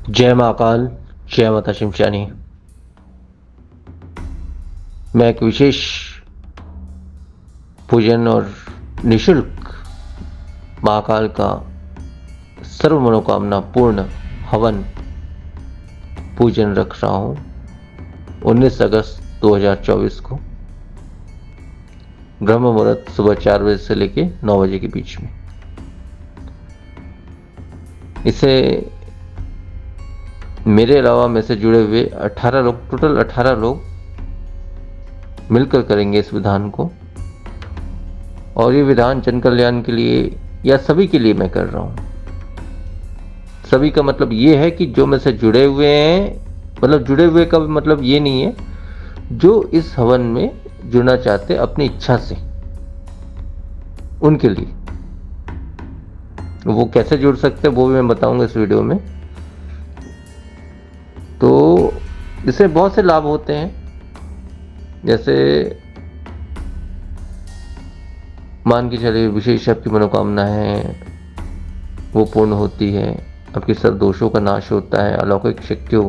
जय महाकाल, जय माता शिमशानी। मैं एक विशेष पूजन और निशुल्क महाकाल का सर्व मनोकामना पूर्ण हवन पूजन रख रहा हूँ 19 अगस्त 2024 को ब्रह्म मुहूर्त सुबह 4 बजे से लेके 9 बजे के बीच में। इसे मेरे अलावा में से जुड़े हुए 18 लोग, टोटल 18 लोग मिलकर करेंगे इस विधान को। और ये विधान जन कल्याण के लिए या सभी के लिए मैं कर रहा हूँ। सभी का मतलब ये है कि जो में से जुड़े हुए हैं, मतलब जुड़े हुए का भी मतलब ये नहीं है, जो इस हवन में जुड़ना चाहते अपनी इच्छा से, उनके लिए। वो कैसे जुड़ सकते हैं वो भी मैं बताऊंगा इस वीडियो में। तो इससे बहुत से लाभ होते हैं, जैसे मान के चलिए विशेष आपकी मनोकामना है वो पूर्ण होती है, आपके सब दोषों का नाश होता है, अलौकिक शक्तियों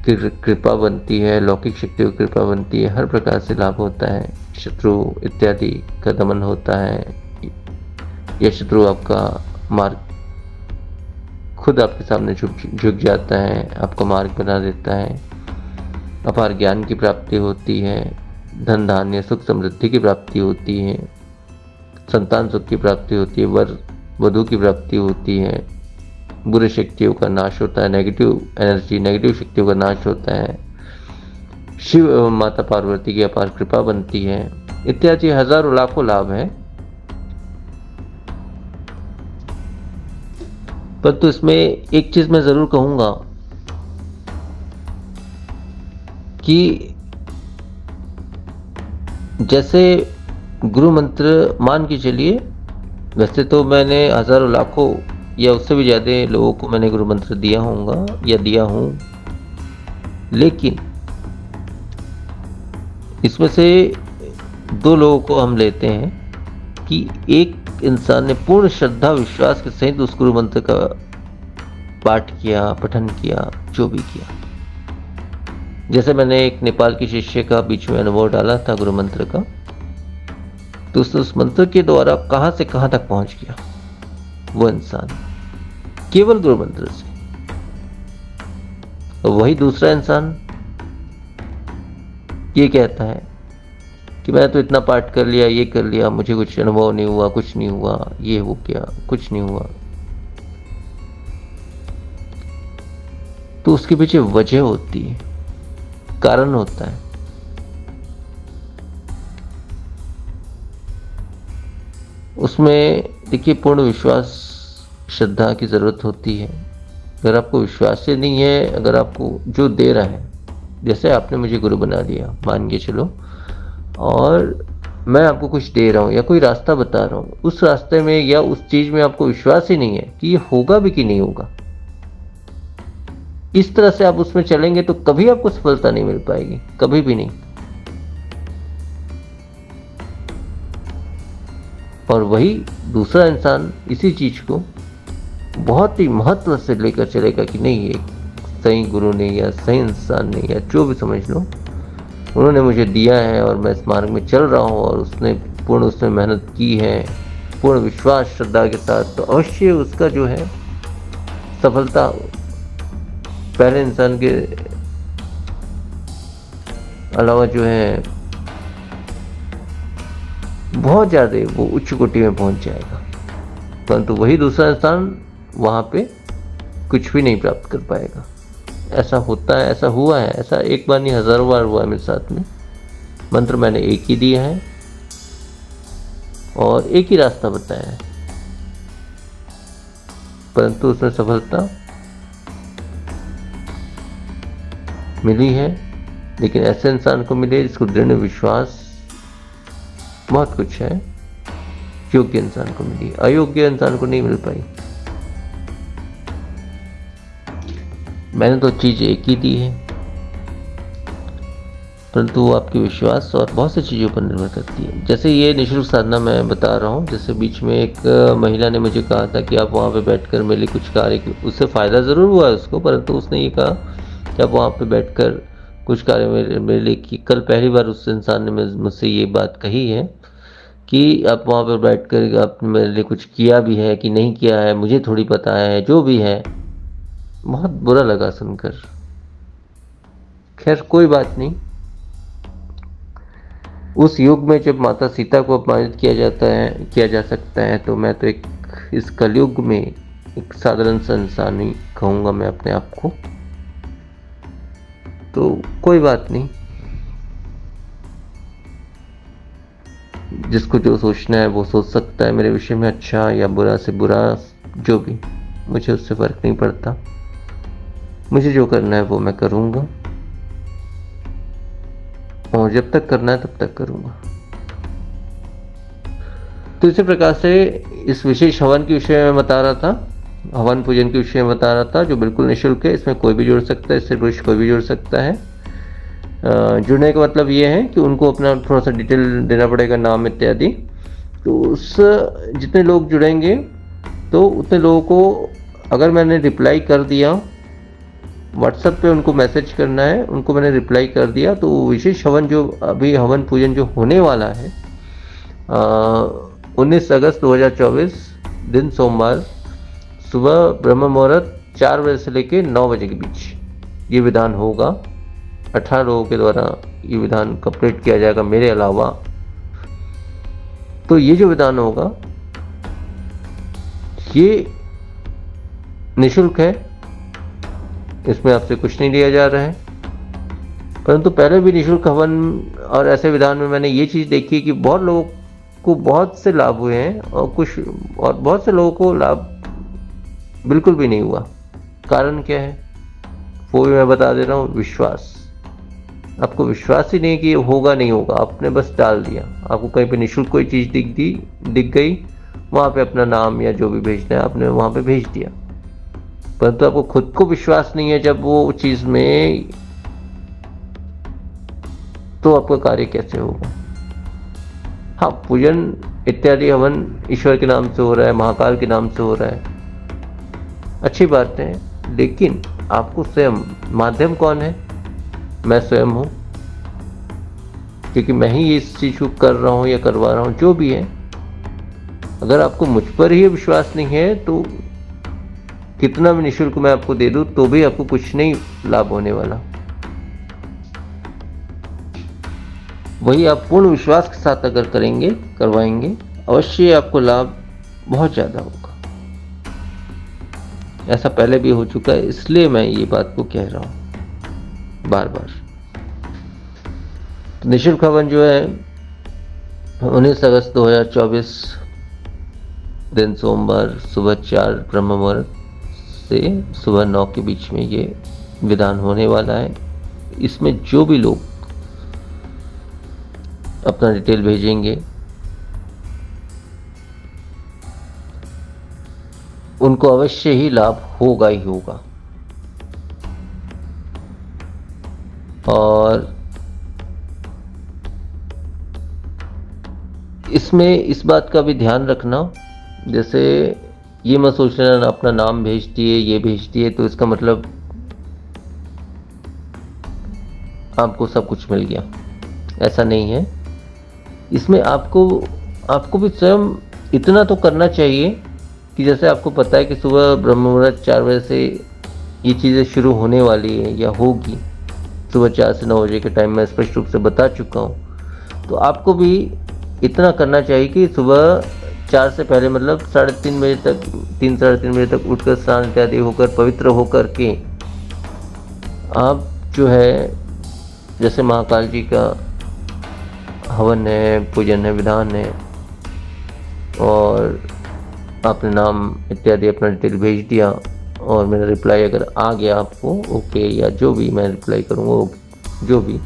की कृपा बनती है, लौकिक शक्तियों की कृपा बनती है, हर प्रकार से लाभ होता है, शत्रु इत्यादि का दमन होता है, यह शत्रु आपका मार्ग खुद आपके सामने झुक जाता है, आपका मार्ग बना देता है, अपार ज्ञान की प्राप्ति होती है, धन धान्य सुख समृद्धि की प्राप्ति होती है, संतान सुख की प्राप्ति होती है, वर वधु की प्राप्ति होती है, बुरे शक्तियों का नाश होता है, नेगेटिव एनर्जी नेगेटिव शक्तियों का नाश होता है, शिव एवं माता पार्वती की अपार कृपा बनती है, इत्यादि हजारों लाखों लाभ हैं। परंतु इसमें एक चीज मैं जरूर कहूंगा कि जैसे गुरु मंत्र मान के चलिए, वैसे तो मैंने हजारों लाखों या उससे भी ज़्यादा लोगों को मैंने गुरु मंत्र दिया होगा या दिया हूँ, लेकिन इसमें से 2 लोगों को हम लेते हैं कि एक इंसान ने पूर्ण श्रद्धा विश्वास के सहित उस गुरु मंत्र का पाठ किया, पठन किया, जो भी किया। जैसे मैंने एक नेपाल की शिष्य का बीच में अनुभव डाला था गुरु मंत्र का, तो उस मंत्र के द्वारा कहां से कहां तक पहुंच गया वो इंसान, केवल गुरु मंत्र से। और वही दूसरा इंसान ये कहता है कि मैंने तो इतना पाठ कर लिया, ये कर लिया, मुझे कुछ अनुभव नहीं हुआ, कुछ नहीं हुआ, ये हो गया, कुछ नहीं हुआ। तो उसके पीछे वजह होती है, कारण होता है। उसमें देखिए पूर्ण विश्वास श्रद्धा की ज़रूरत होती है। अगर आपको विश्वास से नहीं है, अगर आपको जो दे रहा है, जैसे आपने मुझे गुरु बना दिया मान के चलो, और मैं आपको कुछ दे रहा हूँ या कोई रास्ता बता रहा हूँ, उस रास्ते में या उस चीज़ में आपको विश्वास ही नहीं है कि ये होगा भी कि नहीं होगा, इस तरह से आप उसमें चलेंगे तो कभी आपको सफलता नहीं मिल पाएगी, कभी भी नहीं। और वही दूसरा इंसान इसी चीज को बहुत ही महत्व से लेकर चलेगा कि नहीं, एक सही गुरु ने या सही इंसान ने या जो भी समझ लो, उन्होंने मुझे दिया है और मैं इस मार्ग में चल रहा हूँ और उसने मेहनत की है पूर्ण विश्वास श्रद्धा के साथ, तो अवश्य उसका जो है सफलता पहले इंसान के अलावा जो है बहुत ज़्यादा वो उच्च कोटि में पहुंच जाएगा। परंतु वही दूसरा इंसान वहाँ पे कुछ भी नहीं प्राप्त कर पाएगा। ऐसा होता है, ऐसा हुआ है, ऐसा एक बार नहीं हजारों बार हुआ है मेरे साथ में। मंत्र मैंने एक ही दिया है और एक ही रास्ता बताया है, परंतु उसमें सफलता मिली है। लेकिन ऐसे इंसान को मिले जिसको दृढ़ विश्वास, बहुत कुछ है, योग्य इंसान को मिली, अयोग्य इंसान को नहीं मिल पाई। मैंने तो चीज एक ही दी है, परंतु वो आपके विश्वास और बहुत सी चीज़ों पर निर्भर करती है। जैसे ये निःशुल्क साधना मैं बता रहा हूँ, जैसे बीच में एक महिला ने मुझे कहा था कि आप वहाँ पे बैठकर मेरे लिए कुछ कार्य, उससे फ़ायदा ज़रूर हुआ है उसको, परंतु उसने ये कहा कि आप वहाँ पे बैठकर कुछ कार्य मेरे लिए की। कल पहली बार उस इंसान ने मुझसे ये बात कही है कि आप वहाँ पर बैठकर आपने मेरे लिए कुछ किया भी है कि नहीं किया है, मुझे थोड़ी पता है, जो भी है। बहुत बुरा लगा सुनकर। खैर कोई बात नहीं। उस युग में जब माता सीता को अपमानित किया जा सकता है, तो मैं तो एक इस कलयुग में एक साधारण सा इंसान ही कहूँगा मैं अपने आप को। तो कोई बात नहीं, जिसको जो सोचना है वो सोच सकता है मेरे विषय में, अच्छा या बुरा से बुरा, जो भी, मुझे उससे फ़र्क नहीं पड़ता। मुझे जो करना है वो मैं करूँगा, और जब तक करना है तब तक करूँगा। तो इसी प्रकार से इस विशेष हवन के विषय में बता रहा था, हवन पूजन के विषय में बता रहा था, जो बिल्कुल निःशुल्क है। इसमें कोई भी जुड़ सकता है, स्त्री पुरुष कोई भी जुड़ सकता है। जुड़ने का मतलब ये है कि उनको अपना थोड़ा सा डिटेल देना पड़ेगा, नाम इत्यादि। तो उस जितने लोग जुड़ेंगे तो उतने लोगों को अगर मैंने रिप्लाई कर दिया, व्हाट्सएप पे उनको मैसेज करना है, उनको मैंने रिप्लाई कर दिया, तो विशेष हवन जो अभी हवन पूजन जो होने वाला है 19 अगस्त 2024 दिन सोमवार सुबह ब्रह्म मुहूर्त 4 बजे से लेकर 9 बजे के बीच ये विधान होगा। 18 लोगों के द्वारा ये विधान कंप्लीट किया जाएगा मेरे अलावा। तो ये जो विधान होगा ये निःशुल्क है, इसमें आपसे कुछ नहीं लिया जा रहा है। परंतु पहले भी निःशुल्क हवन और ऐसे विधान में मैंने ये चीज़ देखी कि बहुत लोगों को बहुत से लाभ हुए हैं, और बहुत से लोगों को लाभ बिल्कुल भी नहीं हुआ। कारण क्या है वो भी मैं बता दे रहा हूँ, विश्वास। आपको विश्वास ही नहीं कि होगा नहीं होगा, आपने बस डाल दिया। आपको कहीं पे निःशुल्क कोई चीज़ दिख गई, वहाँ पे अपना नाम या जो भी भेजना है आपने वहाँ पे भेज दिया, परंतु आपको खुद को विश्वास नहीं है जब वो चीज़ में, तो आपका कार्य कैसे होगा। हाँ, पूजन इत्यादि हवन ईश्वर के नाम से हो रहा है, महाकाल के नाम से हो रहा है, अच्छी बात है, लेकिन आपको स्वयं, माध्यम कौन है? मैं स्वयं हूँ, क्योंकि मैं ही इस चीज़ को कर रहा हूँ या करवा रहा हूँ, जो भी है। अगर आपको मुझ पर ही विश्वास नहीं है तो कितना भी निःशुल्क मैं आपको दे दूँ तो भी आपको कुछ नहीं लाभ होने वाला। वही आप पूर्ण विश्वास के साथ अगर करेंगे, करवाएंगे, अवश्य आपको लाभ बहुत ज़्यादा होगा। ऐसा पहले भी हो चुका है, इसलिए मैं ये बात को कह रहा हूँ बार बार। तो निःशुल्क हवन जो है 19 अगस्त 2024 दिन सोमवार सुबह 4 ब्रह्म मुहूर्त से सुबह 9 के बीच में ये विधान होने वाला है। इसमें जो भी लोग अपना डिटेल भेजेंगे उनको अवश्य ही लाभ होगा ही होगा। और इसमें इस बात का भी ध्यान रखना, जैसे ये मत सोच लेना अपना नाम भेज दिए, ये भेज दिए तो इसका मतलब आपको सब कुछ मिल गया, ऐसा नहीं है। इसमें आपको भी स्वयं इतना तो करना चाहिए कि जैसे आपको पता है कि सुबह ब्रह्म मुहूर्त 4 बजे से ये चीज़ें शुरू होने वाली है या होगी, सुबह 4 से 9 बजे के टाइम में स्पष्ट रूप से बता चुका हूँ। तो आपको भी इतना करना चाहिए कि सुबह 4 से पहले, मतलब 3:30 बजे तक, 3 साढ़े 3 बजे तक उठकर स्नान इत्यादि होकर पवित्र होकर के आप जो है, जैसे महाकाल जी का हवन है, पूजन है, विधान है, और आपने नाम इत्यादि अपना डिटेल भेज दिया और मेरा रिप्लाई अगर आ गया आपको ओके, या जो भी मैं रिप्लाई करूँगा जो भी,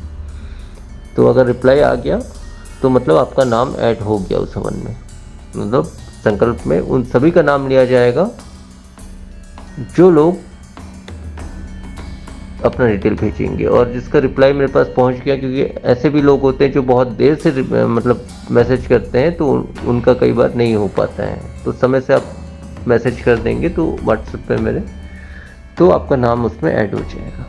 तो अगर रिप्लाई आ गया तो मतलब आपका नाम ऐड हो गया उस हवन में। मतलब संकल्प में उन सभी का नाम लिया जाएगा जो लोग अपना डिटेल भेजेंगे और जिसका रिप्लाई मेरे पास पहुंच गया, क्योंकि ऐसे भी लोग होते हैं जो बहुत देर से मतलब मैसेज करते हैं तो उनका कई बार नहीं हो पाता है, तो समय से आप मैसेज कर देंगे तो व्हाट्सएप पे मेरे, तो आपका नाम उसमें ऐड हो जाएगा,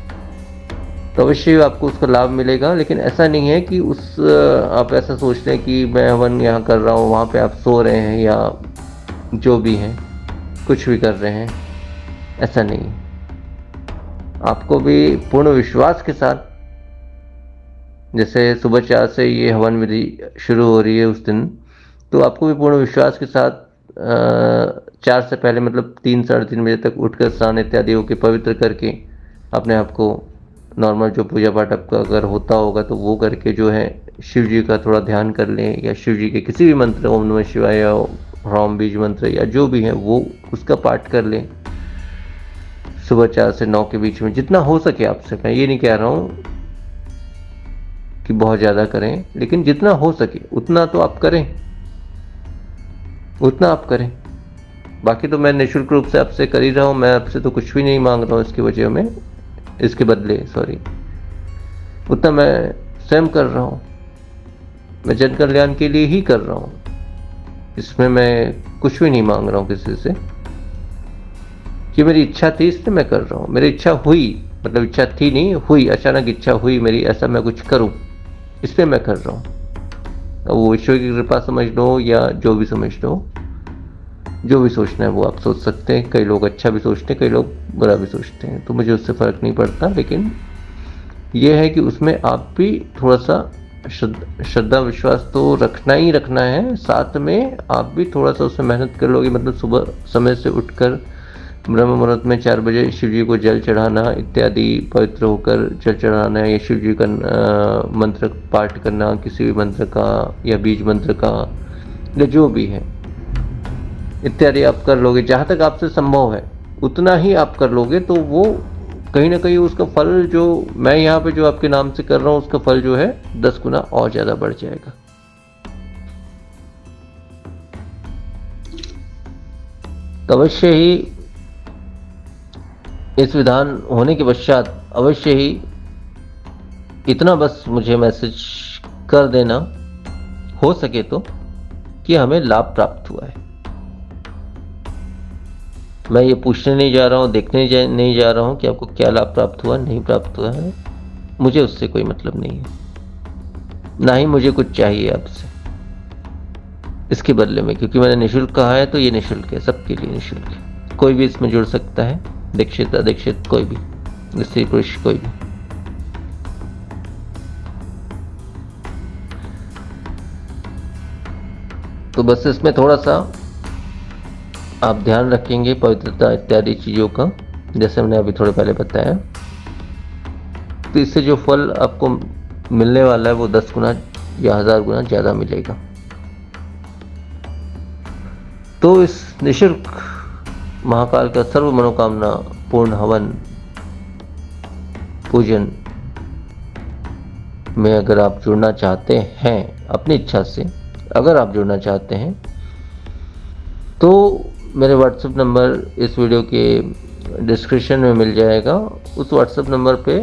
तो अवश्य आपको उसका लाभ मिलेगा। लेकिन ऐसा नहीं है कि आप ऐसा सोच रहे हैं कि मैं हवन यहाँ कर रहा हूँ, वहाँ पे आप सो रहे हैं या जो भी हैं कुछ भी कर रहे हैं, ऐसा नहीं है। आपको भी पूर्ण विश्वास के साथ, जैसे सुबह 4 से ये हवन विधि शुरू हो रही है उस दिन, तो आपको भी पूर्ण विश्वास के साथ 4 से पहले मतलब 3 साढ़े 3 बजे तक उठकर स्नान इत्यादि होकर पवित्र करके अपने आप को नॉर्मल जो पूजा पाठ आपका अगर होता होगा तो वो करके जो है शिव जी का थोड़ा ध्यान कर लें, या शिव जी के किसी भी मंत्र, ओम नमः शिवाय या राम बीज मंत्र या जो भी है वो उसका पाठ कर लें सुबह 4 से 9 के बीच में, जितना हो सके आपसे। मैं ये नहीं कह रहा हूँ कि बहुत ज़्यादा करें, लेकिन जितना हो सके उतना तो आप करें, उतना आप करें। बाकी तो मैं निःशुल्क रूप से आपसे कर ही रहा हूँ, मैं आपसे तो कुछ भी नहीं मांग रहा हूँ इसकी वजह में, इसके बदले सॉरी, उतना मैं स्वयं कर रहा हूँ, मैं जन कल्याण के लिए ही कर रहा हूँ, इसमें मैं कुछ भी नहीं मांग रहा हूँ किसी से। कि मेरी इच्छा थी इसलिए मैं कर रहा हूँ, मेरी इच्छा हुई, मतलब इच्छा थी नहीं हुई, अचानक इच्छा हुई मेरी ऐसा मैं कुछ करूँ, इसलिए मैं कर रहा हूँ। अब वो ईश्वर की कृपा समझ लो या जो भी समझ लो, जो भी सोचना है वो आप सोच सकते हैं। कई लोग अच्छा भी सोचते हैं, कई लोग बुरा भी सोचते हैं, तो मुझे उससे फ़र्क नहीं पड़ता। लेकिन ये है कि उसमें आप भी थोड़ा सा श्रद्धा विश्वास तो रखना ही रखना है, साथ में आप भी थोड़ा सा उसमें मेहनत कर लोगे। मतलब सुबह समय से उठकर ब्रह्म मुहूर्त में 4 बजे शिव जी को जल चढ़ाना इत्यादि, पवित्र होकर जल चढ़ाना या शिव जी का मंत्र पाठ करना, किसी भी मंत्र का या बीज मंत्र का या जो भी है इत्यादि आप कर लोगे, जहाँ तक आपसे संभव है उतना ही आप कर लोगे, तो वो कहीं ना कहीं उसका फल जो मैं यहाँ पे जो आपके नाम से कर रहा हूँ उसका फल जो है 10 गुना और ज़्यादा बढ़ जाएगा। तो अवश्य ही इस विधान होने के पश्चात अवश्य ही इतना बस मुझे मैसेज कर देना हो सके तो कि हमें लाभ प्राप्त हुआ है। मैं ये पूछने नहीं जा रहा हूँ, देखने नहीं जा रहा हूँ कि आपको क्या लाभ प्राप्त हुआ नहीं प्राप्त हुआ है, मुझे उससे कोई मतलब नहीं है, ना ही मुझे कुछ चाहिए आपसे इसके बदले में, क्योंकि मैंने निःशुल्क कहा है तो ये निःशुल्क है, सबके लिए निःशुल्क है। कोई भी इसमें जुड़ सकता है, दीक्षित अदीक्षित कोई भी, स्त्री पुरुष कोई भी। तो बस इसमें थोड़ा सा आप ध्यान रखेंगे पवित्रता इत्यादि चीज़ों का, जैसे मैंने अभी थोड़े पहले बताया, तो इससे जो फल आपको मिलने वाला है वो 10 गुना या 1000 गुना ज़्यादा मिलेगा। तो इस निःशुल्क महाकाल का सर्व मनोकामना पूर्ण हवन पूजन में अगर आप जुड़ना चाहते हैं अपनी इच्छा से, अगर आप जुड़ना चाहते हैं तो मेरे व्हाट्सएप नंबर इस वीडियो के डिस्क्रिप्शन में मिल जाएगा। उस व्हाट्सएप नंबर पे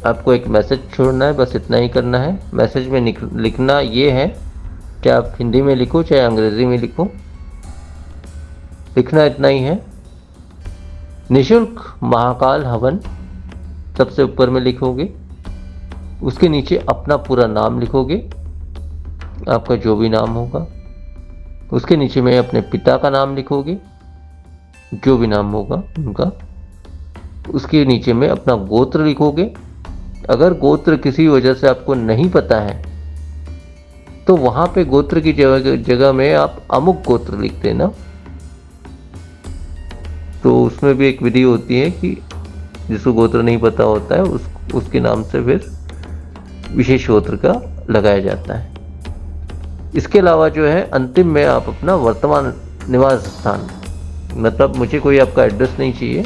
आपको एक मैसेज छोड़ना है, बस इतना ही करना है। मैसेज में लिखना ये है कि आप हिंदी में लिखो चाहे अंग्रेज़ी में लिखो, लिखना इतना ही है, निःशुल्क महाकाल हवन सबसे ऊपर में लिखोगे, उसके नीचे अपना पूरा नाम लिखोगे, आपका जो भी नाम होगा, उसके नीचे में अपने पिता का नाम लिखोगे, जो भी नाम होगा उनका, उसके नीचे में अपना गोत्र लिखोगे। अगर गोत्र किसी वजह से आपको नहीं पता है तो वहाँ पे गोत्र की जगह में आप अमुक गोत्र लिख देना। तो उसमें भी एक विधि होती है कि जिसको गोत्र नहीं पता होता है उसके नाम से फिर विशेष गोत्र का लगाया जाता है। इसके अलावा जो है अंतिम में आप अपना वर्तमान निवास स्थान, मतलब मुझे कोई आपका एड्रेस नहीं चाहिए,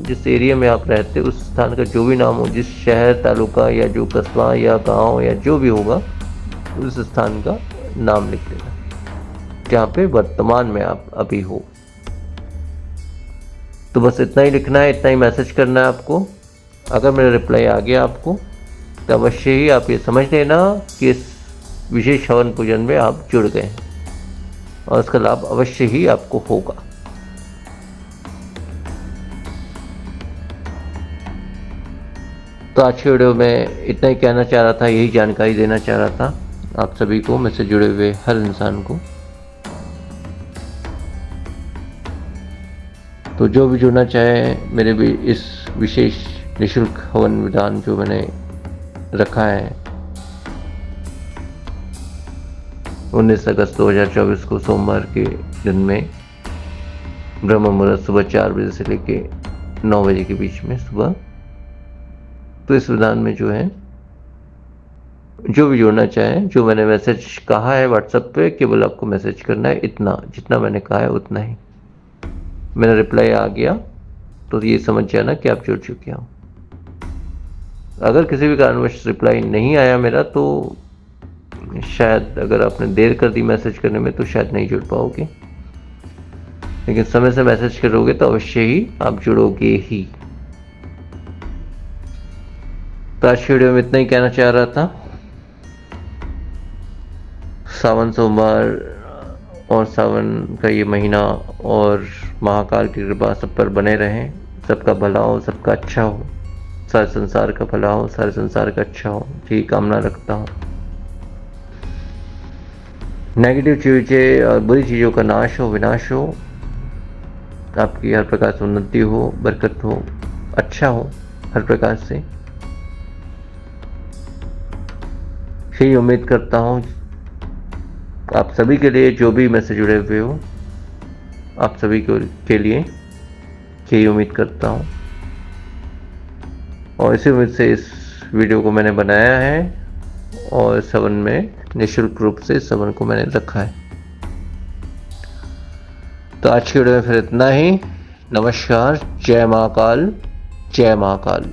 जिस एरिया में आप रहते हैं उस स्थान का जो भी नाम हो, जिस शहर तालुका या जो कस्बा या गांव या जो भी होगा उस स्थान का नाम लिख देना जहाँ पे वर्तमान में आप अभी हो। तो बस इतना ही लिखना है, इतना ही मैसेज करना है आपको। अगर मेरा रिप्लाई आ गया आपको तो अवश्य ही आप ये समझ लेना कि इस विशेष हवन पूजन में आप जुड़ गए हैं और उसका लाभ अवश्य ही आपको होगा। तो आज की वीडियो में इतना ही कहना चाह रहा था, यही जानकारी देना चाह रहा था आप सभी को, मुझसे जुड़े हुए हर इंसान को। तो जो भी जुड़ना चाहे मेरे भी इस विशेष निःशुल्क हवन विधान जो मैंने रखा है 19 अगस्त 2024 को सोमवार के दिन में ब्रह्म मुहूर्त सुबह 4 बजे से लेके 9 बजे के बीच में सुबह। तो इस विधान में जो है जो भी जुड़ना चाहे, जो मैंने मैसेज कहा है व्हाट्सएप पे, केवल आपको मैसेज करना है, इतना जितना मैंने कहा है उतना ही। मेरा रिप्लाई आ गया तो ये समझ जाना कि आप जुड़ चुके हो। अगर किसी भी कारणवश रिप्लाई नहीं आया मेरा तो शायद, अगर आपने देर कर दी मैसेज करने में तो शायद नहीं जुड़ पाओगे, लेकिन समय से मैसेज करोगे तो अवश्य ही आप जुड़ोगे ही। तो आज की वीडियो में इतना ही कहना चाह रहा था। सावन सोमवार और सावन का ये महीना और महाकाल की कृपा सब पर बने रहें, सबका भला हो, सबका अच्छा हो, सारे संसार का भला हो, सारे संसार का अच्छा हो, यही कामना रखता हूँ। नेगेटिव चीज़ें और बुरी चीज़ों का नाश हो, विनाश हो, आपकी हर प्रकार से उन्नति हो, बरकत हो, अच्छा हो हर प्रकार से, यही उम्मीद करता हूँ आप सभी के लिए। जो भी मैसेज जुड़े हुए हो आप सभी के लिए यही उम्मीद करता हूँ, और इसी उम्मीद से इस वीडियो को मैंने बनाया है और इस हवन में निःशुल्क रूप से इस हवन को मैंने रखा है। तो आज की वीडियो में फिर इतना ही। नमस्कार, जय महाकाल, जय महाकाल।